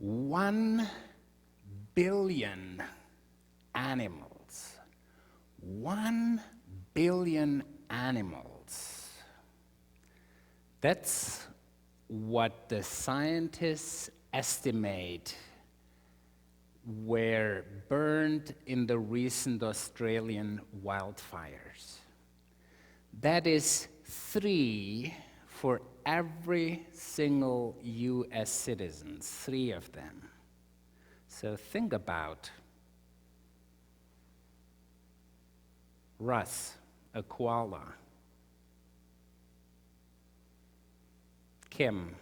1 billion animals. 1 billion animals. That's what the scientists estimate were burned in the recent Australian wildfires. That is 3 for every single US citizen, 3 of them. So think about Russ, a koala. Kim,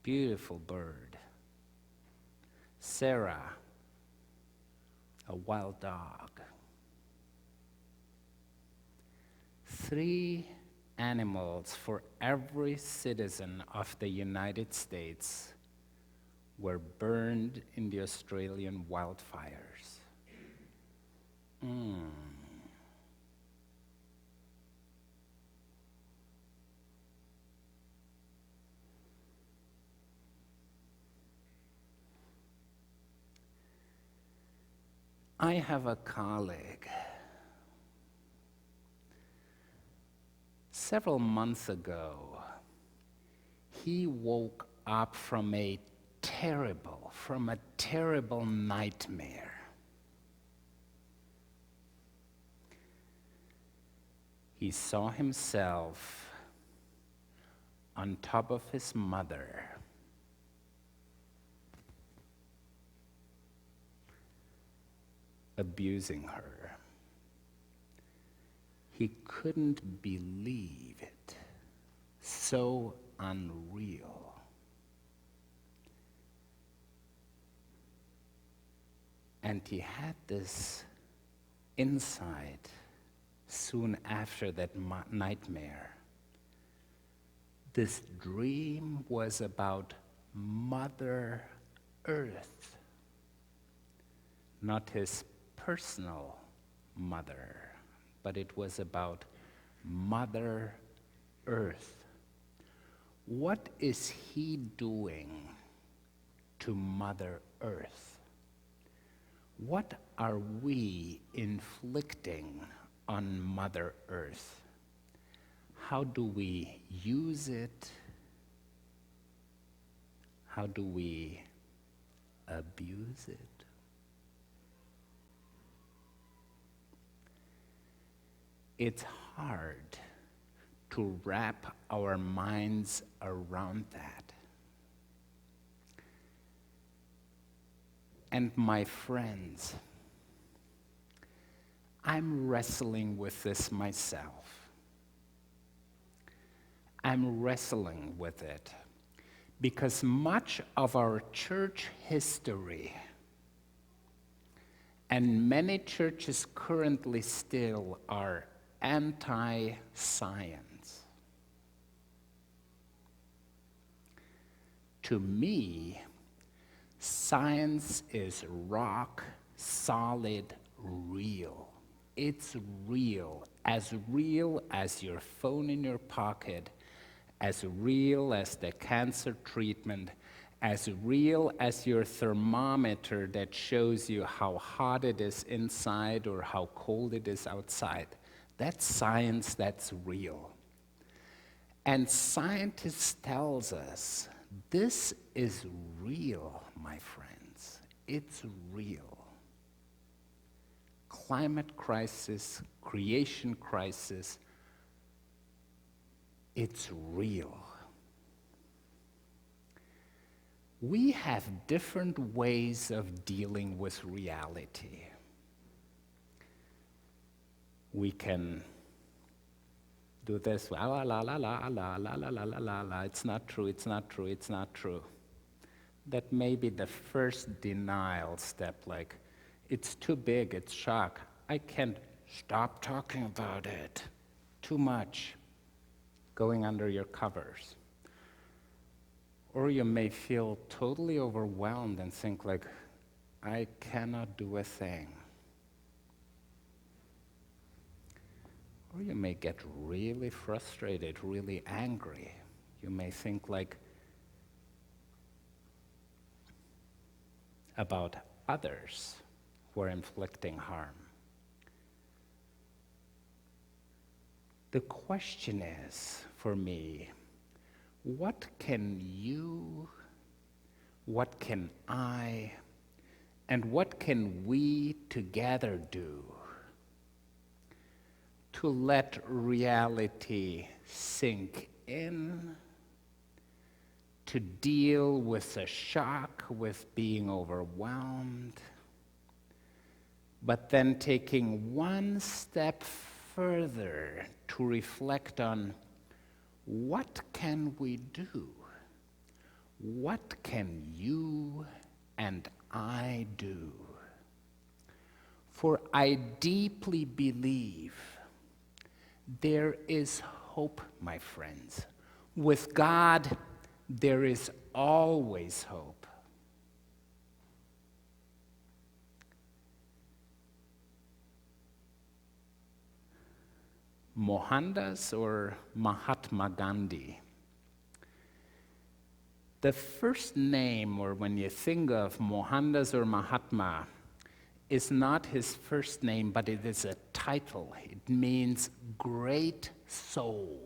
beautiful bird. Sarah, a wild dog. 3 animals for every citizen of the United States were burned in the Australian wildfires. I have a colleague. Several months ago, he woke up from a terrible nightmare. He saw himself on top of his mother, abusing her. He couldn't believe it. So unreal. And he had this insight soon after that nightmare. This dream was about Mother Earth, not his personal mother, but it was about Mother Earth. What is he doing to Mother Earth? What are we inflicting on Mother Earth? How do we use it? How do we abuse it? It's hard to wrap our minds around that. And my friends, I'm wrestling with this myself. I'm wrestling with it because much of our church history and many churches currently still are anti-science. To me, science is rock solid real. It's real as your phone in your pocket, as real as the cancer treatment, as real as your thermometer that shows you how hot it is inside or how cold it is outside. That's science, that's real. And scientists tells us this is real, my friends. It's real. Climate crisis, creation crisis, it's real. We have different ways of dealing with reality. We can do this, la la la la la la la la la la la, it's not true, it's not true, it's not true. That may be the first denial step, like, it's too big, it's shock. I can't stop talking about it. Too much. Going under your covers. Or you may feel totally overwhelmed and think like, I cannot do a thing. Or you may get really frustrated, really angry. You may think like, about others who are inflicting harm. The question is, for me, what can you, what can I, and what can we together do to let reality sink in, to deal with the shock, with being overwhelmed, but then taking one step further to reflect on what can we do? What can you and I do? For I deeply believe there is hope, my friends. With God, there is always hope. Mohandas or Mahatma Gandhi. The first name, or when you think of Mohandas or Mahatma, is not his first name, but it is a title. It means great soul.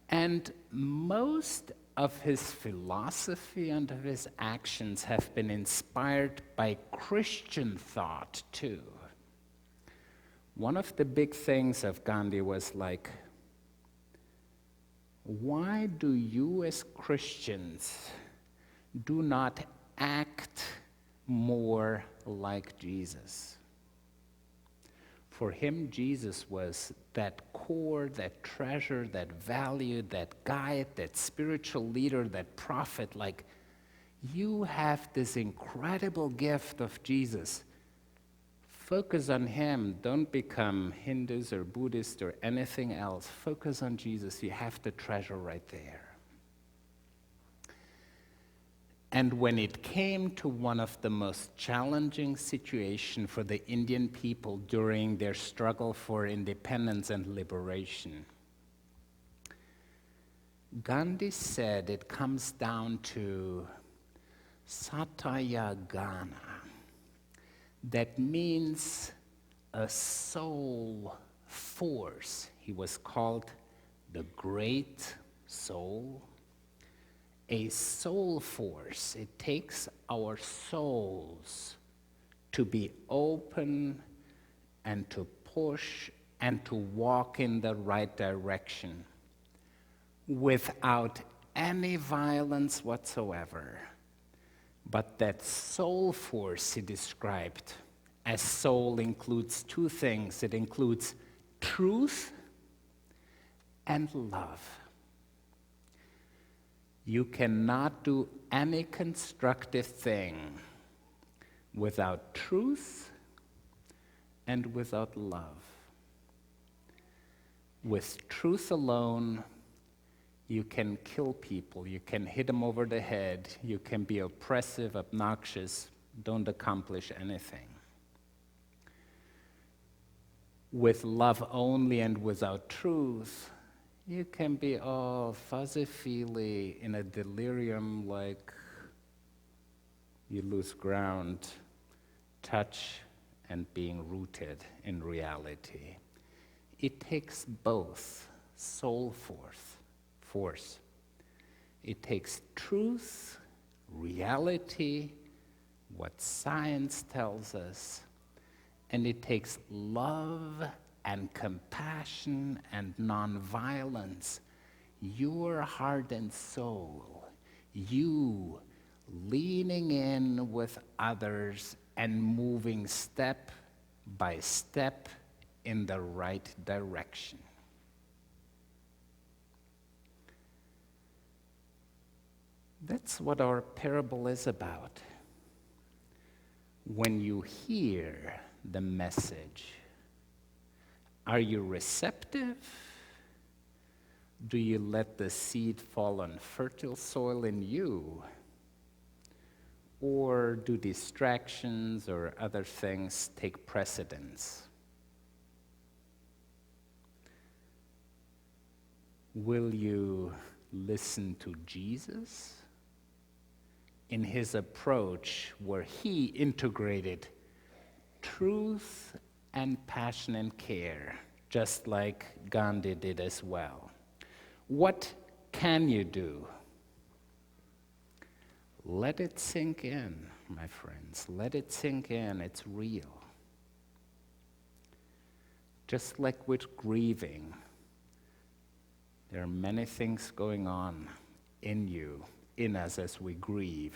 And most of his philosophy and of his actions have been inspired by Christian thought too. One of the big things of Gandhi was like, why do you as Christians do not act more like Jesus? For him, Jesus was that core, that treasure, that value, that guide, that spiritual leader, that prophet. Like, you have this incredible gift of Jesus. Focus on him. Don't become Hindus or Buddhists or anything else. Focus on Jesus. You have the treasure right there. And when it came to one of the most challenging situations for the Indian people during their struggle for independence and liberation, Gandhi said it comes down to Satyagana. That means a soul force. He was called the great soul. A soul force. It takes our souls to be open and to push and to walk in the right direction without any violence whatsoever. But that soul force he described as soul includes two things. It includes truth and love. You cannot do any constructive thing without truth and without love. With truth alone, you can kill people, you can hit them over the head, you can be oppressive, obnoxious, don't accomplish anything. With love only and without truth, you can be all fuzzy-feely in a delirium, like you lose ground, touch, and being rooted in reality. It takes both soul force. It takes truth, reality, what science tells us, and it takes love and compassion and nonviolence, your heart and soul, you leaning in with others and moving step by step in the right direction. That's what our parable is about. When you hear the message, are you receptive? Do you let the seed fall on fertile soil in you? Or do distractions or other things take precedence? Will you listen to Jesus? in his approach where he integrated truth and passion and care, just like Gandhi did as well. What can you do? Let it sink in, my friends. Let it sink in. It's real. Just like with grieving, there are many things going on in you, in us as we grieve.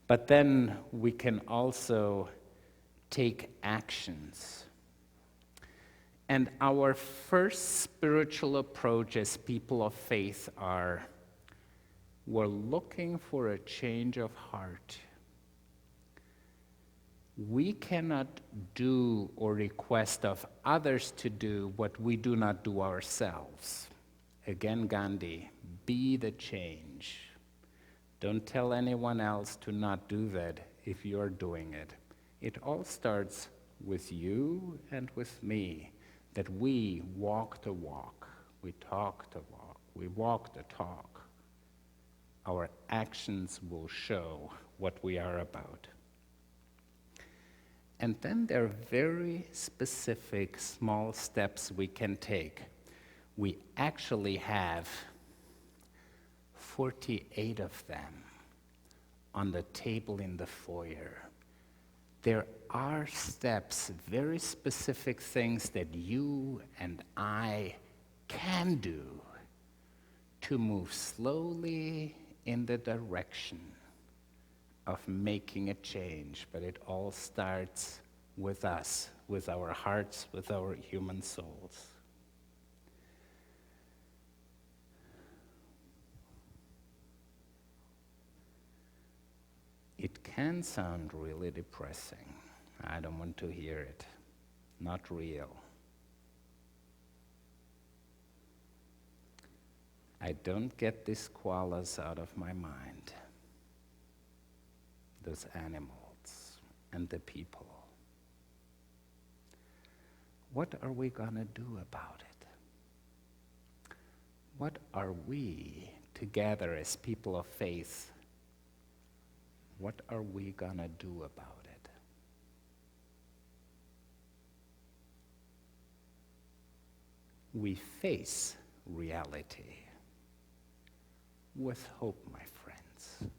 But then we can also take actions. And our first spiritual approach as people of faith we're looking for a change of heart. We cannot do or request of others to do what we do not do ourselves. Again, Gandhi, be the change. Don't tell anyone else to not do that if you're doing it. It all starts with you and with me, that we walk the walk, we talk the walk, we walk the talk. Our actions will show what we are about. And then there are very specific small steps we can take. We actually have 48 of them on the table in the foyer. There are steps, very specific things that you and I can do to move slowly in the direction of making a change, but it all starts with us, with our hearts, with our human souls. It can sound really depressing. I don't want to hear it. Not real. I don't get these koalas out of my mind. Those animals and the people. What are we gonna do about it? What are we together as people of faith? What are we gonna do about it? We face reality with hope, my friends.